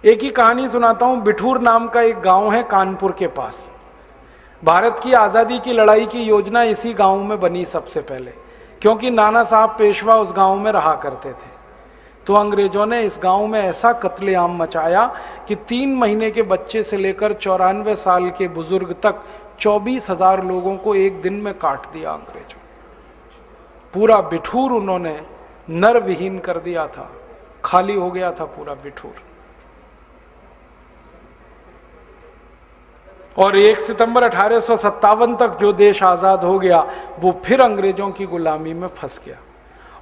एक ही कहानी सुनाता हूं। बिठूर नाम का एक गांव है कानपुर के पास। भारत की आज़ादी की लड़ाई की योजना इसी गांव में बनी सबसे पहले, क्योंकि नाना साहब पेशवा उस गांव में रहा करते थे। तो अंग्रेजों ने इस गांव में ऐसा कत्लेआम मचाया कि 3 महीने के बच्चे से लेकर 94 साल के बुजुर्ग तक 24,000 लोगों को एक दिन में काट दिया अंग्रेजों। पूरा बिठूर उन्होंने नर विहीन कर दिया था, खाली हो गया था पूरा बिठूर। और 1 सितंबर 1857 तक जो देश आजाद हो गया वो फिर अंग्रेजों की गुलामी में फंस गया।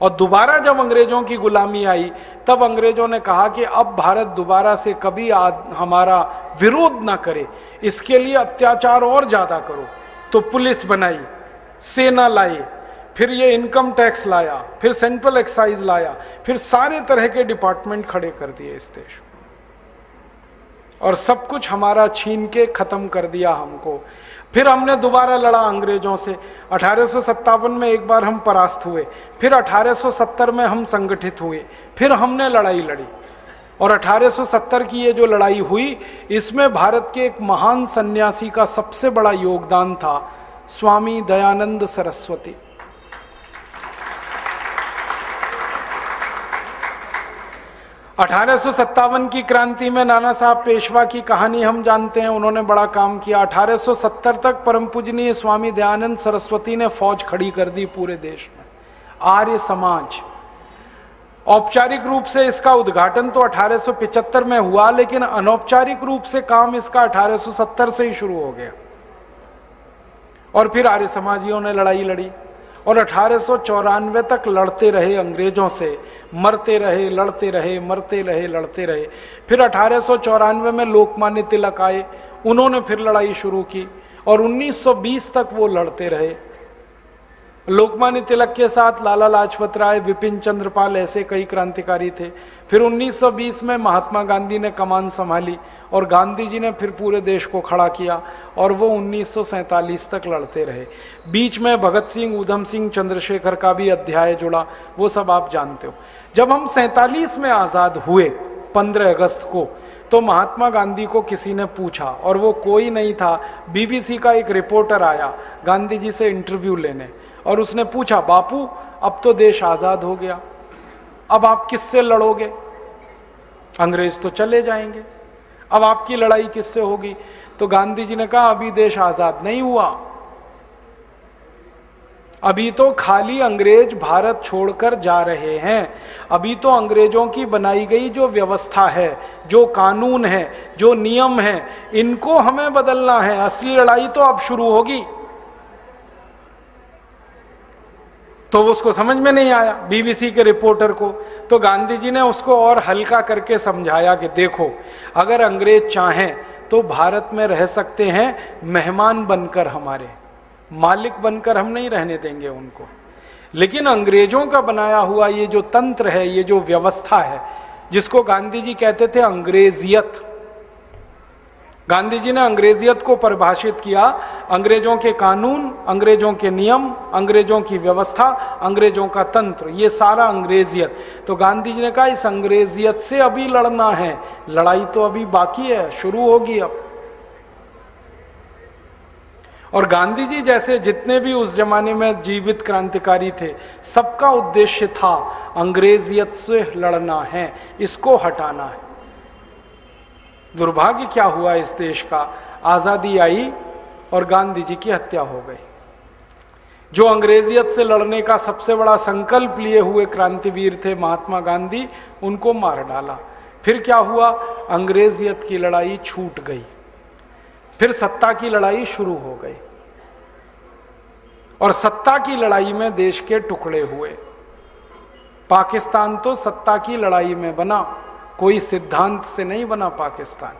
और दोबारा जब अंग्रेजों की गुलामी आई तब अंग्रेजों ने कहा कि अब भारत दोबारा से कभी हमारा विरोध ना करे, इसके लिए अत्याचार और ज्यादा करो। तो पुलिस बनाई, सेना लाई, फिर ये इनकम टैक्स लाया, फिर सेंट्रल एक्साइज लाया, फिर सारे तरह के डिपार्टमेंट खड़े कर दिए इस देश, और सब कुछ हमारा छीन के खत्म कर दिया हमको। फिर हमने दोबारा लड़ा अंग्रेजों से। 1857 में एक बार हम परास्त हुए, फिर 1870 में हम संगठित हुए, फिर हमने लड़ाई लड़ी। और 1870 की ये जो लड़ाई हुई, इसमें भारत के एक महान सन्यासी का सबसे बड़ा योगदान था, स्वामी दयानंद सरस्वती। 1857 की क्रांति में नाना साहब पेशवा की कहानी हम जानते हैं, उन्होंने बड़ा काम किया। 1870 तक परम पूजनीय स्वामी दयानंद सरस्वती ने फौज खड़ी कर दी पूरे देश में। आर्य समाज, औपचारिक रूप से इसका उद्घाटन तो 1875 में हुआ, लेकिन अनौपचारिक रूप से काम इसका 1870 से ही शुरू हो गया। और फिर आर्य समाजियों ने लड़ाई लड़ी और 1894 तक लड़ते रहे अंग्रेजों से, मरते रहे, लड़ते रहे, मरते रहे, लड़ते रहे। फिर 1894 में लोकमान्य तिलक आए, उन्होंने फिर लड़ाई शुरू की और 1920 तक वो लड़ते रहे। लोकमान्य तिलक के साथ लाला लाजपत राय, विपिन चंद्र पाल, ऐसे कई क्रांतिकारी थे। फिर 1920 में महात्मा गांधी ने कमान संभाली और गांधी जी ने फिर पूरे देश को खड़ा किया और वो 1947 तक लड़ते रहे। बीच में भगत सिंह, ऊधम सिंह, चंद्रशेखर का भी अध्याय जुड़ा, वो सब आप जानते हो। जब हम 47 में आज़ाद हुए 15 अगस्त को, तो महात्मा गांधी को किसी ने पूछा, और वो कोई नहीं था, BBC का एक रिपोर्टर आया गांधी जी से इंटरव्यू लेने, और उसने पूछा, बापू अब तो देश आज़ाद हो गया, अब आप किससे लड़ोगे? अंग्रेज तो चले जाएंगे, अब आपकी लड़ाई किससे होगी? तो गांधी जी ने कहा, अभी देश आज़ाद नहीं हुआ, अभी तो खाली अंग्रेज भारत छोड़कर जा रहे हैं। अभी तो अंग्रेजों की बनाई गई जो व्यवस्था है, जो कानून है, जो नियम है, इनको हमें बदलना है। असली लड़ाई तो अब शुरू होगी। तो उसको समझ में नहीं आया BBC के रिपोर्टर को। तो गांधी जी ने उसको और हल्का करके समझाया कि देखो, अगर अंग्रेज चाहें तो भारत में रह सकते हैं, मेहमान बनकर, हमारे मालिक बनकर हम नहीं रहने देंगे उनको। लेकिन अंग्रेजों का बनाया हुआ ये जो तंत्र है, ये जो व्यवस्था है, जिसको गांधी जी कहते थे अंग्रेजियत, गांधी जी ने अंग्रेजियत को परिभाषित किया, अंग्रेजों के कानून, अंग्रेजों के नियम, अंग्रेजों की व्यवस्था, अंग्रेजों का तंत्र, ये सारा अंग्रेजियत। तो गांधी जी ने कहा, इस अंग्रेजियत से अभी लड़ना है, लड़ाई तो अभी बाकी है, शुरू होगी अब। और गांधी जी जैसे जितने भी उस जमाने में जीवित क्रांतिकारी थे, सबका उद्देश्य था अंग्रेजियत से लड़ना है, इसको हटाना है। दुर्भाग्य क्या हुआ इस देश का, आज़ादी आई और गांधी जी की हत्या हो गई। जो अंग्रेजियत से लड़ने का सबसे बड़ा संकल्प लिए हुए क्रांतिवीर थे महात्मा गांधी, उनको मार डाला। फिर क्या हुआ, अंग्रेजियत की लड़ाई छूट गई, फिर सत्ता की लड़ाई शुरू हो गई। और सत्ता की लड़ाई में देश के टुकड़े हुए। पाकिस्तान तो सत्ता की लड़ाई में बना, कोई सिद्धांत से नहीं बना पाकिस्तान।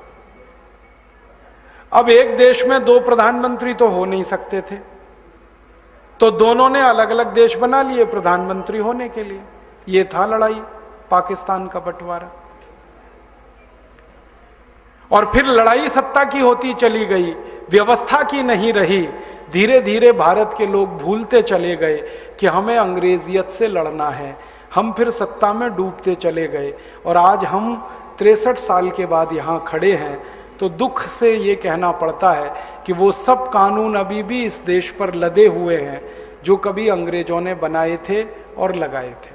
अब एक देश में 2 प्रधानमंत्री तो हो नहीं सकते थे, तो दोनों ने अलग अलग देश बना लिए प्रधानमंत्री होने के लिए। ये था लड़ाई, पाकिस्तान का बंटवारा। और फिर लड़ाई सत्ता की होती चली गई, व्यवस्था की नहीं रही। धीरे धीरे भारत के लोग भूलते चले गए कि हमें अंग्रेजियत से लड़ना है। हम फिर सत्ता में डूबते चले गए और आज हम 63 साल के बाद यहाँ खड़े हैं तो दुख से ये कहना पड़ता है कि वो सब कानून अभी भी इस देश पर लदे हुए हैं जो कभी अंग्रेजों ने बनाए थे और लगाए थे।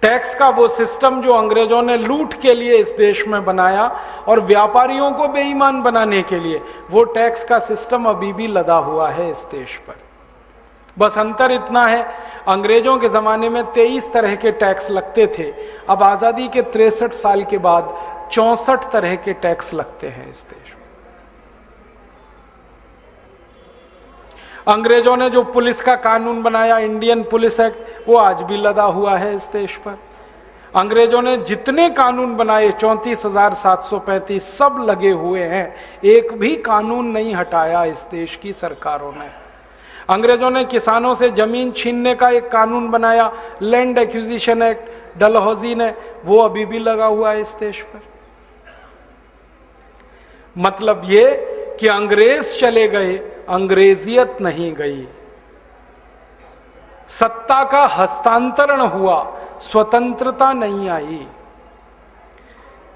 टैक्स का वो सिस्टम जो अंग्रेजों ने लूट के लिए इस देश में बनाया और व्यापारियों को बेईमान बनाने के लिए, वो टैक्स का सिस्टम अभी भी लदा हुआ है इस देश पर। बस अंतर इतना है, अंग्रेजों के जमाने में 23 तरह के टैक्स लगते थे, अब आजादी के 63 साल के बाद 64 तरह के टैक्स लगते हैं इस देश में। अंग्रेजों ने जो पुलिस का कानून बनाया, इंडियन पुलिस एक्ट, वो आज भी लदा हुआ है इस देश पर। अंग्रेजों ने जितने कानून बनाए 34,735 सब लगे हुए हैं, एक भी कानून नहीं हटाया इस देश की सरकारों ने। अंग्रेजों ने किसानों से जमीन छीनने का एक कानून बनाया, लैंड एक्विजिशन एक्ट, डलहौजी ने, वो अभी भी लगा हुआ है इस देश पर। मतलब ये कि अंग्रेज चले गए, अंग्रेजियत नहीं गई। सत्ता का हस्तांतरण हुआ, स्वतंत्रता नहीं आई।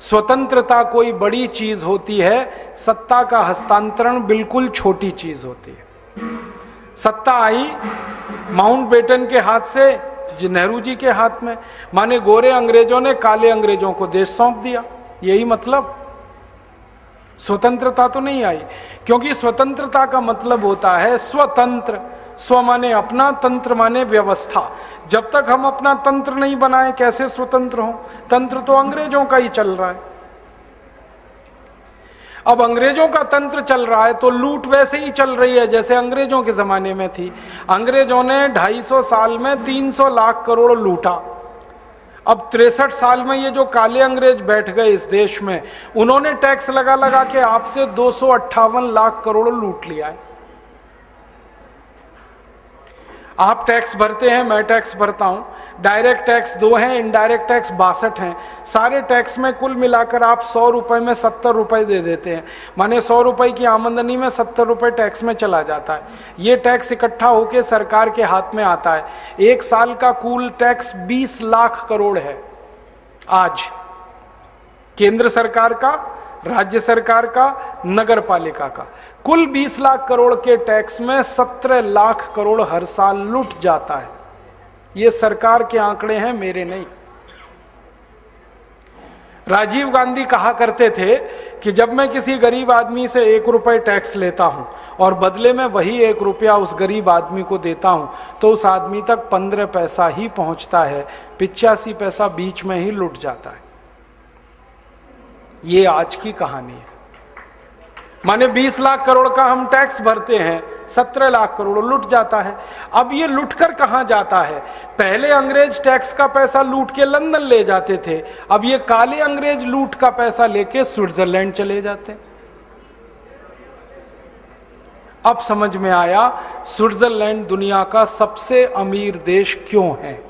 स्वतंत्रता कोई बड़ी चीज होती है, सत्ता का हस्तांतरण बिल्कुल छोटी चीज होती है। सत्ता आई माउंटबेटन के हाथ से नेहरू जी के हाथ में, माने गोरे अंग्रेजों ने काले अंग्रेजों को देश सौंप दिया, यही मतलब। स्वतंत्रता तो नहीं आई, क्योंकि स्वतंत्रता का मतलब होता है स्वतंत्र। स्व माने अपना, तंत्र माने व्यवस्था। जब तक हम अपना तंत्र नहीं बनाए कैसे स्वतंत्र हो? तंत्र तो अंग्रेजों का ही चल रहा है। अब अंग्रेजों का तंत्र चल रहा है तो लूट वैसे ही चल रही है जैसे अंग्रेजों के जमाने में थी। अंग्रेजों ने 250 साल में 300 लाख करोड़ लूटा। अब 63 साल में ये जो काले अंग्रेज बैठ गए इस देश में, उन्होंने टैक्स लगा लगा के आपसे 258 लाख करोड़ लूट लिया है। आप टैक्स भरते हैं, मैं टैक्स भरता हूं, डायरेक्ट टैक्स 2 हैं, इनडायरेक्ट टैक्स 62 हैं। सारे टैक्स में कुल मिलाकर आप 100 रुपए में 70 रुपए दे देते हैं, माने 100 रुपए की आमदनी में 70 रुपए टैक्स में चला जाता है। ये टैक्स इकट्ठा होकर सरकार के हाथ में आता है। एक साल का कुल टैक्स 20 लाख करोड़ है आज, केंद्र सरकार का, राज्य सरकार का, नगर पालिका का। कुल 20 लाख करोड़ के टैक्स में 17 लाख करोड़ हर साल लूट जाता है। ये सरकार के आंकड़े हैं, मेरे नहीं। राजीव गांधी कहा करते थे कि जब मैं किसी गरीब आदमी से 1 रुपए टैक्स लेता हूं और बदले में वही 1 रुपया उस गरीब आदमी को देता हूं तो उस आदमी तक 15 पैसा ही पहुंचता है, 85 पैसा बीच में ही लुट जाता है। ये आज की कहानी है। माने 20 लाख करोड़ का हम टैक्स भरते हैं, 17 लाख करोड़ लुट जाता है। अब ये लुटकर कहां जाता है? पहले अंग्रेज टैक्स का पैसा लूट के लंदन ले जाते थे, अब ये काले अंग्रेज लूट का पैसा लेके स्विट्जरलैंड चले जाते। अब समझ में आया स्विट्जरलैंड दुनिया का सबसे अमीर देश क्यों है।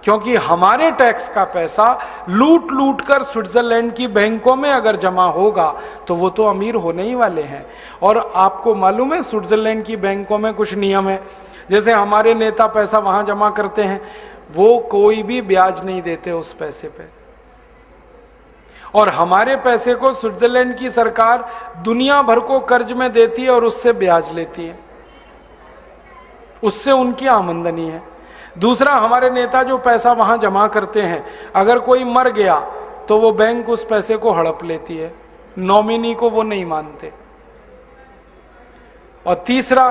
क्योंकि हमारे टैक्स का पैसा लूट लूट कर स्विट्जरलैंड की बैंकों में अगर जमा होगा तो वो तो अमीर होने ही वाले हैं। और आपको मालूम है स्विट्जरलैंड की बैंकों में कुछ नियम है। जैसे हमारे नेता पैसा वहां जमा करते हैं, वो कोई भी ब्याज नहीं देते उस पैसे पे, और हमारे पैसे को स्विट्जरलैंड की सरकार दुनिया भर को कर्ज में देती है और उससे ब्याज लेती है, उससे उनकी आमदनी है। दूसरा, हमारे नेता जो पैसा वहां जमा करते हैं, अगर कोई मर गया तो वो बैंक उस पैसे को हड़प लेती है, नॉमिनी को वो नहीं मानते। और तीसरा,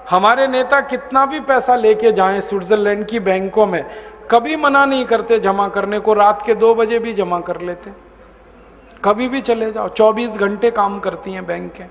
हमारे नेता कितना भी पैसा लेके जाएं स्विट्जरलैंड की बैंकों में, कभी मना नहीं करते जमा करने को। रात के 2 बजे भी जमा कर लेते, कभी भी चले जाओ, 24 घंटे काम करती हैं बैंकें।